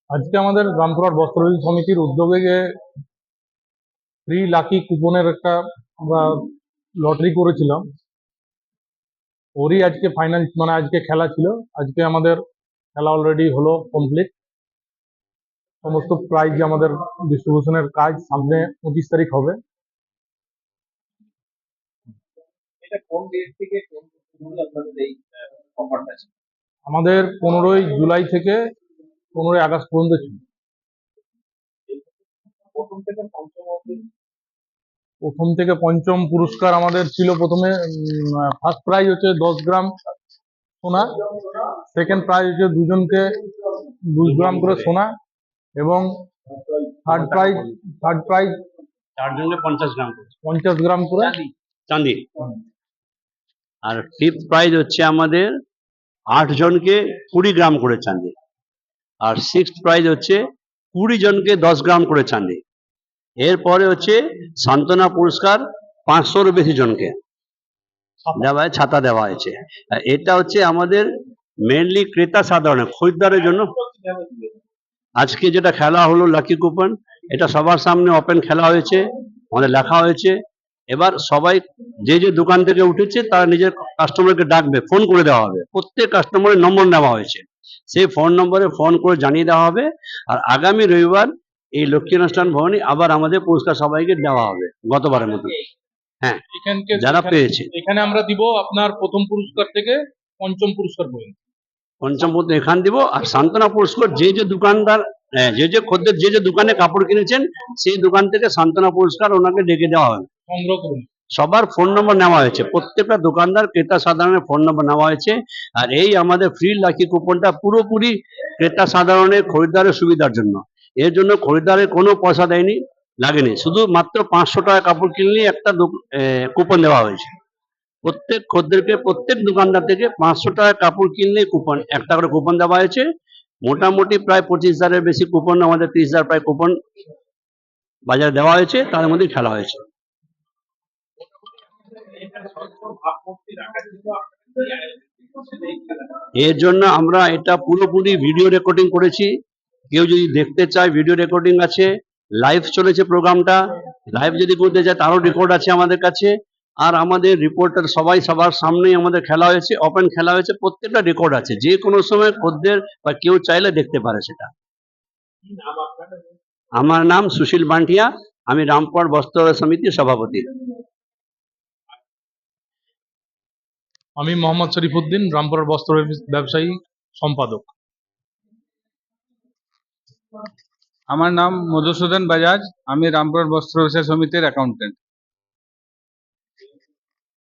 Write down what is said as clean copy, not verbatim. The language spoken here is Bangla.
আজকে আমাদের রামপুরহাট বস্ত্রবিধি সমিতির উদ্যোগে যে ফ্রি লাকি কুপনের একটা আমরা লটারি করেছিলাম, ওরই আজকে ফাইনাল, মানে আজকে খেলা ছিল। আজকে আমাদের খেলা অলরেডি হলো কমপ্লিট। সমস্ত প্রাইজ আমাদের ডিস্ট্রিবিউশনের কাজ সামনে 25 তারিখ হবে। আমাদের 15ই জুলাই থেকে 15ই আগস্ট পর্যন্ত ছিল। প্রথম থেকে পঞ্চম পুরস্কার আমাদের ছিল প্রথমে ফার্স্ট প্রাইজ হচ্ছে 10 গ্রাম সোনা, সেকেন্ড প্রাইজ হচ্ছে দুজনকে 2 গ্রাম করে সোনা, এবং থার্ড প্রাইজ 4 জনকে 50 গ্রাম করে চাঁদি। আর ফিফথ প্রাইজ হচ্ছে আমাদের 8 জনকে 20 গ্রাম করে চাঁদি। আর সিক্সথ প্রাইজ হচ্ছে 20 জনকে 10 গ্রাম করে চাঁদি। এরপরে হচ্ছে সান্ত্বনা পুরস্কার 500-এর বেশি জনকে দেওয়া হয়, ছাতা দেওয়া হয়েছে। এটা হচ্ছে আমাদের মেনলি ক্রেতা সাধারণ খরিদ্দারের জন্য। আজকে যেটা খেলা হলো লাকি কুপন, এটা সবার সামনে ওপেন খেলা হয়েছে, আমাদের লেখা হয়েছে। এবার সবাই যে যে দোকান থেকে উঠেছে তারা নিজের কাস্টমারকে ডাকবে, ফোন করে দেওয়া হবে। প্রত্যেক কাস্টমারের নম্বর নেওয়া হয়েছে, সেই ফোন নম্বরে ফোন করে জানিয়ে দেওয়া হবে। আর আগামী রবিবার এই লক্ষ্মী অনুষ্ঠান ভবনে আবার আমাদের পুরস্কার সবাইকে দেওয়া হবে গতবারের মতো। হ্যাঁ, যারা পেয়েছে এখানে আমরা দিব আপনার প্রথম পুরস্কার থেকে পঞ্চম পুরস্কার পর্যন্ত। পঞ্চম পর্যন্ত এখান দিব। আর সান্ত্বনা পুরস্কার যে যে দোকানদার, যে যে খদ্দের যে যে দোকানে কাপড় কিনেছেন সেই দোকান থেকে সান্ত্বনা পুরস্কার ওনাকে ডেকে দেওয়া হবে। সংগ্রহ করুন। সবার ফোন নম্বর নেওয়া হয়েছে, প্রত্যেকটা দোকানদার ক্রেতা সাধারণের ফোন নম্বর নেওয়া হয়েছে। আর এই আমাদের ফ্রি লাকি কুপনটা পুরোপুরি ক্রেতা সাধারণের খরিদ্দারের সুবিধার জন্য। এর জন্য খরিদ্দারের কোনো পয়সা দেয়নি, লাগেনি। শুধু মাত্র 500 টাকা কাপড় কিনলেই একটা কুপন দেওয়া হয়েছে। প্রত্যেক খদ্দেরকে, প্রত্যেক দোকানদার থেকে 500 টাকা কাপড় কিনলেই কুপন, একটা করে কুপন দেওয়া হয়েছে। মোটামুটি প্রায় 25,000-এর বেশি কুপন, আমাদের 30,000 প্রায় কুপন বাজারে দেওয়া হয়েছে, তার মধ্যে খেলা হয়েছে। এর জন্য আমরা এটা পুরোপুরি ভিডিও রেকর্ডিং করেছি। কেউ যদি দেখতে চায় ভিডিও রেকর্ডিং আছে, লাইভ চলেছে প্রোগ্রামটা। লাইভ যদি করতে চায় তারও রেকর্ড আছে আমাদের কাছে। আর আমাদের রিপোর্টার সবাই সবার সামনেই আমাদের খেলা হয়েছে, ওপেন খেলা হয়েছে, প্রত্যেকটা রেকর্ড আছে। যে কোনো সময় খদ্দের বা কেউ চাইলে দেখতে পারে সেটা। আমার নাম সুশীল বান্টিয়া, আমি রামপুরহাট বস্ত্র সমিতির সভাপতি। আমি মোহাম্মদ শরীফুদ্দিন, রামপুরহাট বস্ত্র ব্যবসায়ী সম্পাদক। আমার নাম মধুসূদন বাজাজ, আমি রামপুরহাট বস্ত্র ব্যবসায়ী সমিতির অ্যাকাউন্টেন্ট।